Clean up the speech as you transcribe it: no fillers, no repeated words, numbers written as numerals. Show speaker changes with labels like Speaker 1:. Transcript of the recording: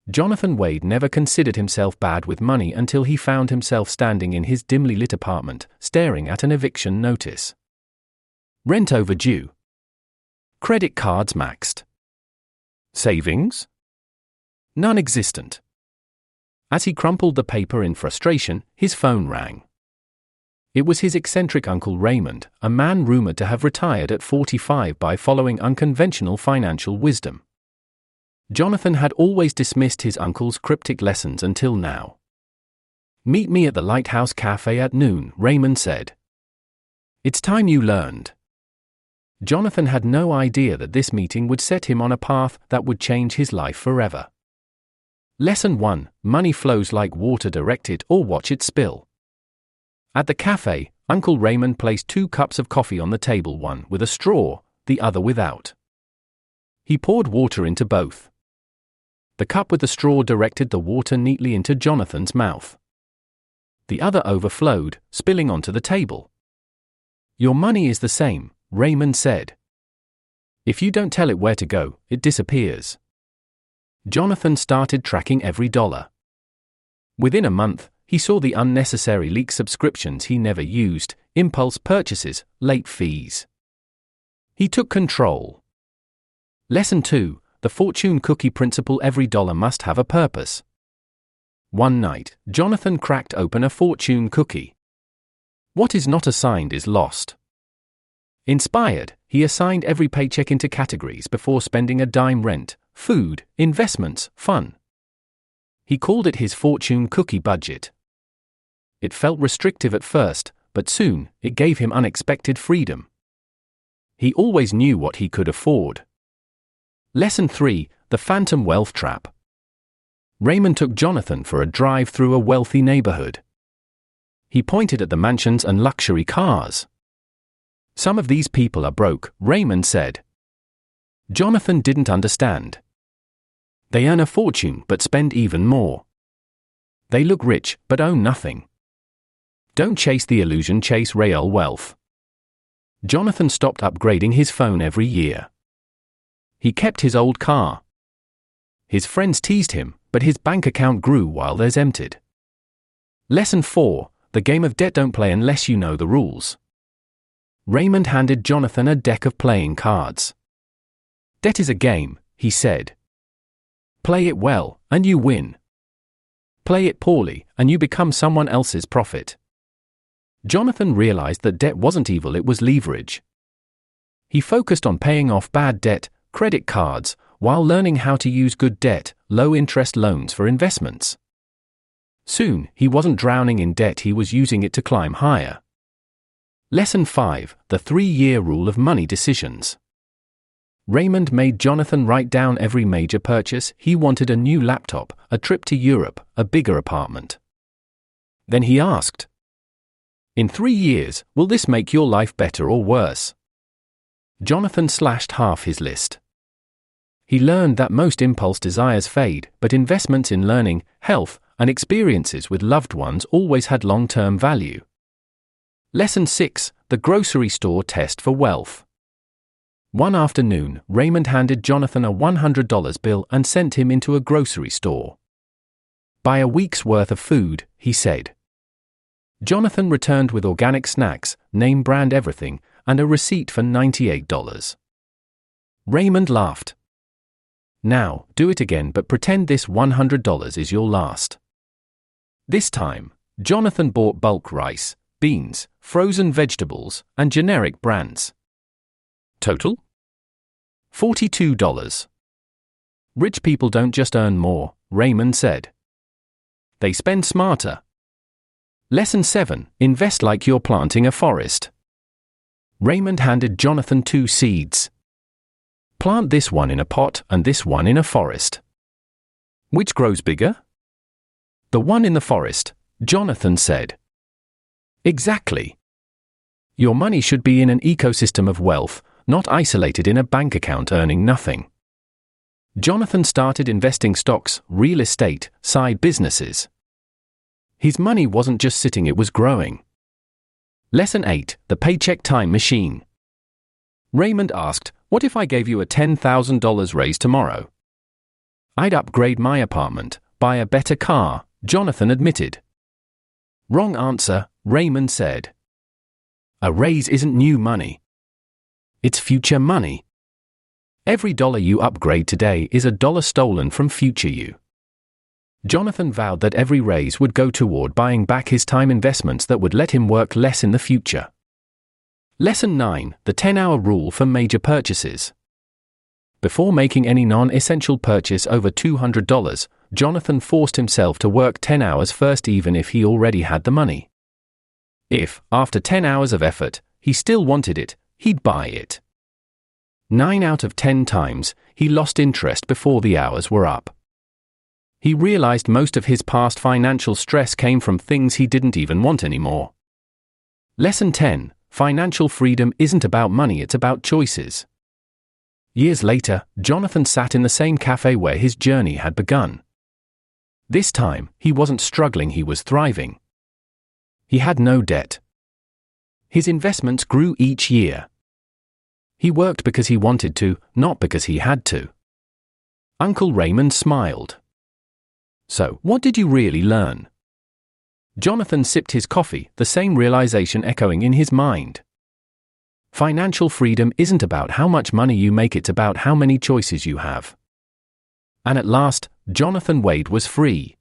Speaker 1: Jonathan Wade never considered himself bad with money until he found himself standing in his dimly lit apartment, staring at an eviction notice. Rent overdue. Credit cards maxed. Savings? Non-existent. As he crumpled the paper in frustration, his phone rang. It was his eccentric Uncle Raymond, a man rumored to have retired at 45 by following unconventional financial wisdom. Jonathan had always dismissed his uncle's cryptic lessons until now. "Meet me at the Lighthouse Cafe at noon," Raymond said. "It's time you learned." Jonathan had no idea that this meeting would set him on a path that would change his life forever. Lesson 1: Money flows like water. Direct it or watch it spill. At the cafe, Uncle Raymond placed 2 cups of coffee on the table, one with a straw, the other without. He poured water into both. The cup with the straw directed the water neatly into Jonathan's mouth. The other overflowed, spilling onto the table. "Your money is the same," Raymond said. "If you don't tell it where to go, it disappears." Jonathan started tracking every dollar. Within a month, he saw the unnecessary leak subscriptions he never used, impulse purchases, late fees. He took control. Lesson 2: The fortune cookie principle. Every dollar must have a purpose. One night, Jonathan cracked open a fortune cookie. What is not assigned is lost. Inspired, he assigned every paycheck into categories before spending a dime: rent, food, investments, fun. He called it his fortune cookie budget. It felt restrictive at first, but soon, it gave him unexpected freedom. He always knew what he could afford. Lesson 3: The phantom wealth trap. Raymond took Jonathan for a drive through a wealthy neighborhood. He pointed at the mansions and luxury cars. "Some of these people are broke," Raymond said. Jonathan didn't understand. "They earn a fortune but spend even more. They look rich but own nothing. Don't chase the illusion, chase real wealth." Jonathan stopped upgrading his phone every year. He kept his old car. His friends teased him, but his bank account grew while theirs emptied. Lesson 4: The game of debt. Don't play unless you know the rules. Raymond handed Jonathan a deck of playing cards. "Debt is a game," he said. "Play it well, and you win. Play it poorly, and you become someone else's profit." Jonathan realized that debt wasn't evil, it was leverage. He focused on paying off bad debt, credit cards, while learning how to use good debt, low-interest loans for investments. Soon, he wasn't drowning in debt, he was using it to climb higher. Lesson 5: The 3-year rule of money decisions. Raymond made Jonathan write down every major purchase. He wanted a new laptop, a trip to Europe, a bigger apartment. Then he asked, "In 3 years, will this make your life better or worse?" Jonathan slashed half his list. He learned that most impulse desires fade, but investments in learning, health, and experiences with loved ones always had long-term value. Lesson 6: The grocery store test for wealth. One afternoon, Raymond handed Jonathan a $100 bill and sent him into a grocery store. "Buy a week's worth of food," he said. Jonathan returned with organic snacks, name brand everything, and a receipt for $98. Raymond laughed. "Now, do it again, but pretend this $100 is your last." This time, Jonathan bought bulk rice, beans, frozen vegetables, and generic brands. Total? $42. Rich people don't just earn more, Raymond said. They spend smarter. Lesson 7: Invest like you're planting a forest. Raymond handed Jonathan 2 seeds. Plant this one in a pot and this one in a forest. Which grows bigger? The one in the forest, Jonathan said. Exactly. Your money should be in an ecosystem of wealth, not isolated in a bank account earning nothing. Jonathan started investing stocks, real estate, side businesses. His money wasn't just sitting, it was growing. Lesson 8: The Paycheck Time Machine. Raymond asked, "What if I gave you a $10,000 raise tomorrow?" I'd upgrade my apartment, buy a better car, Jonathan admitted. Wrong answer, Raymond said. A raise isn't new money. It's future money. Every dollar you upgrade today is a dollar stolen from future you. Jonathan vowed that every raise would go toward buying back his time investments that would let him work less in the future. Lesson 9, the 10-hour rule for major purchases. Before making any non-essential purchase over $200, Jonathan forced himself to work 10 hours first even if he already had the money. If, after 10 hours of effort, he still wanted it, he'd buy it. 9 out of 10 times, he lost interest before the hours were up. He realized most of his past financial stress came from things he didn't even want anymore. Lesson 10, financial freedom isn't about money, it's about choices. Years later, Jonathan sat in the same cafe where his journey had begun. This time, he wasn't struggling, he was thriving. He had no debt. His investments grew each year. He worked because he wanted to, not because he had to. Uncle Raymond smiled. So, what did you really learn? Jonathan sipped his coffee, the same realization echoing in his mind. Financial freedom isn't about how much money you make, it's about how many choices you have. And at last, Jonathan Wade was free.